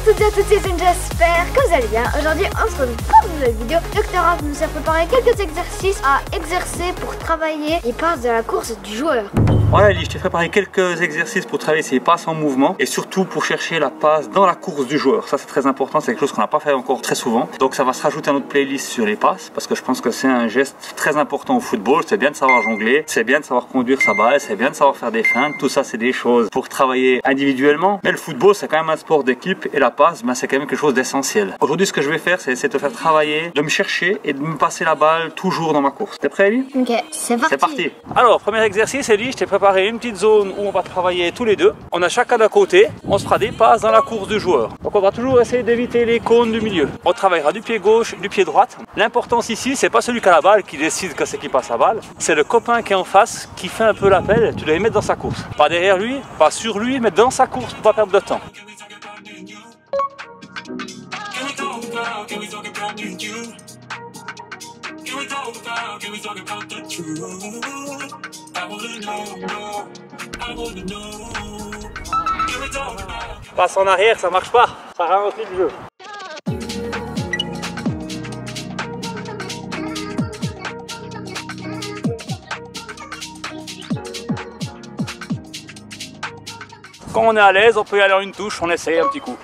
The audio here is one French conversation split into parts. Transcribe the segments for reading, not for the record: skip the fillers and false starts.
toutes et à tous, c'est Sun, j'espère que vous allez bien. Aujourd'hui, on se retrouve pour une nouvelle vidéo. Docteur Rock nous a préparé quelques exercices à exercer pour travailler les passes de la course du joueur. Voilà Ali, je t'ai préparé quelques exercices pour travailler ces passes en mouvement et surtout pour chercher la passe dans la course du joueur. Ça c'est très important, c'est quelque chose qu'on n'a pas fait encore très souvent. Donc ça va se rajouter à notre playlist sur les passes parce que je pense que c'est un geste très important au football. C'est bien de savoir jongler, c'est bien de savoir conduire sa balle, c'est bien de savoir faire des feintes. Tout ça c'est des choses pour travailler individuellement. Mais le football c'est quand même un sport d'équipe et la passe c'est quand même quelque chose d'essentiel. Aujourd'hui ce que je vais faire c'est te faire travailler, de me chercher et de me passer la balle toujours dans ma course. T'es prêt Ali? Ok, c'est parti. C'est parti. Alors premier exercice Ali, je t'ai préparé une petite zone où on va travailler tous les deux. On a chacun d'un côté, on se fera des passes dans la course du joueur. Donc on va toujours essayer d'éviter les cônes du milieu. On travaillera du pied gauche, du pied droite. L'importance ici, c'est pas celui qui a la balle qui décide que c'est qui passe la balle. C'est le copain qui est en face qui fait un peu l'appel. Tu dois les mettre dans sa course. Pas derrière lui, pas sur lui, mais dans sa course pour pas perdre de temps. Passe en arrière, ça marche pas, ça ralentit le jeu. Quand on est à l'aise, on peut y aller en une touche, on essaye un petit coup.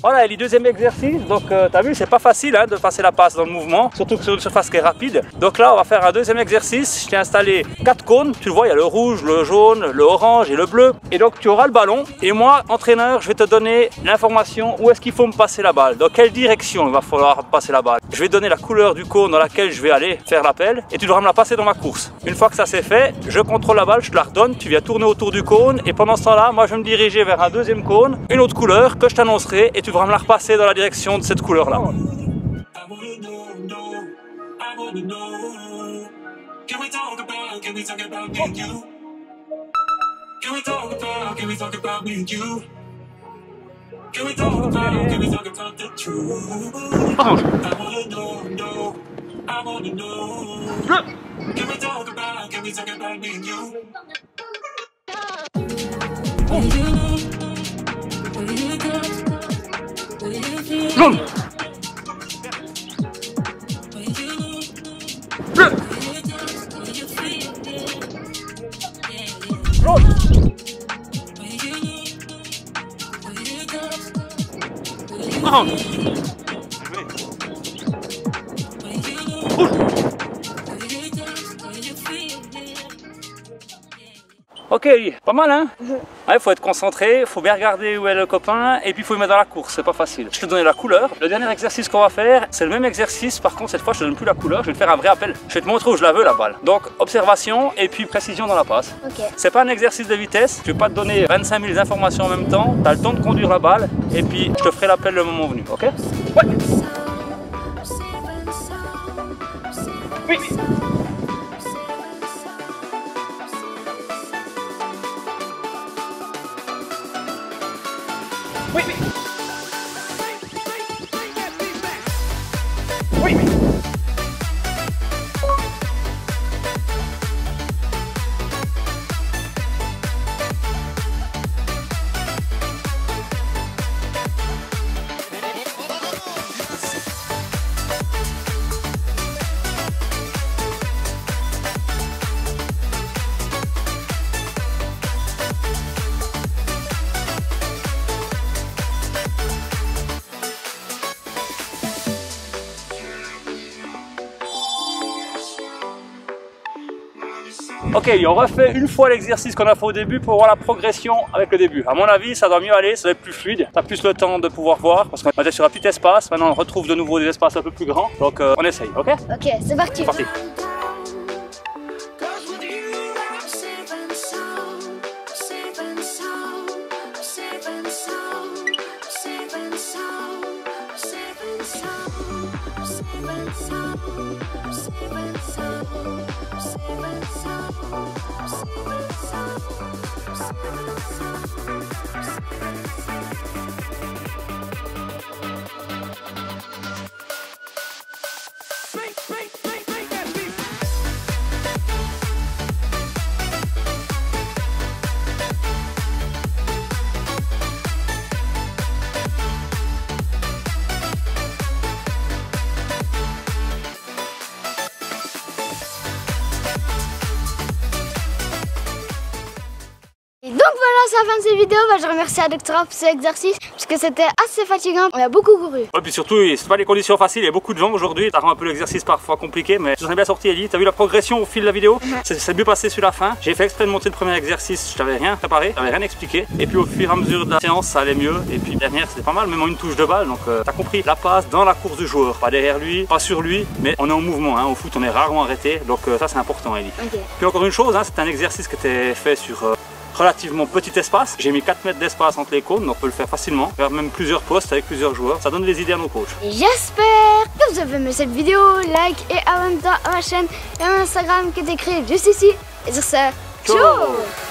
Voilà, les deuxième exercice, donc tu as vu c'est pas facile de passer la passe dans le mouvement, surtout que sur une surface qui est rapide. Donc là on va faire un deuxième exercice, je t'ai installé 4 cônes, tu le vois il y a le rouge, le jaune, le orange et le bleu. Et donc tu auras le ballon et moi entraîneur je vais te donner l'information où est-ce qu'il faut me passer la balle, dans quelle direction il va falloir passer la balle. Je vais te donner la couleur du cône dans laquelle je vais aller faire l'appel et tu devras me la passer dans ma course. Une fois que ça c'est fait, je contrôle la balle, je te la redonne, tu viens tourner autour du cône et pendant ce temps là moi je vais me diriger vers un deuxième cône, une autre couleur que je t'annoncerai et tu devras me la repasser dans la direction de cette couleur là. Jaune. Bleu. Jaune. Orange. Rouge. Ok, pas mal hein? Ouais, faut être concentré, faut bien regarder où est le copain et puis il faut le mettre dans la course, c'est pas facile. Je te donne la couleur. Le dernier exercice qu'on va faire, c'est le même exercice, par contre cette fois je te donne plus la couleur, je vais te faire un vrai appel. Je vais te montrer où je la veux la balle. Donc observation et puis précision dans la passe. Okay. C'est pas un exercice de vitesse, je vais pas te donner 25 000 informations en même temps, tu as le temps de conduire la balle et puis je te ferai l'appel le moment venu, ok? Ouais. Oui. Oui. Oui. Ok, on refait une fois l'exercice qu'on a fait au début pour voir la progression avec le début. À mon avis, ça doit mieux aller, ça doit être plus fluide. Tu as plus le temps de pouvoir voir parce qu'on était sur un petit espace. Maintenant, on retrouve de nouveau des espaces un peu plus grands. Donc, on essaye, ok? Ok, c'est parti. C'est parti. I'm saving some. Donc voilà, c'est la fin de cette vidéo. Je remercie à Dr. pour cet exercice parce que c'était assez fatigant. On a beaucoup couru. Ouais, puis surtout, c'est pas des conditions faciles. Il y a beaucoup de vent aujourd'hui. Ça rend un peu l'exercice parfois compliqué, mais tu en as bien sorti, Ellie. T'as vu la progression au fil de la vidéo? C'est mieux passé sur la fin. J'ai fait exprès de monter le premier exercice. Je t'avais rien préparé, je t'avais rien expliqué. Et puis au fur et à mesure de la séance, ça allait mieux. Et puis dernière, c'était pas mal, même en une touche de balle. Donc t'as compris la passe dans la course du joueur, pas derrière lui, pas sur lui, mais on est en mouvement. Hein. Au foot, on est rarement arrêté. Donc ça, c'est important, Ellie. Puis encore une chose, hein, c'est un exercice qui était fait sur relativement petit espace. J'ai mis 4 mètres d'espace entre les cônes, donc on peut le faire facilement, faire même plusieurs postes avec plusieurs joueurs. Ça donne des idées à nos coachs. J'espère que vous avez aimé cette vidéo. Like et abonne-toi à ma chaîne et à mon Instagram qui est écrit juste ici. Et sur ce, ciao.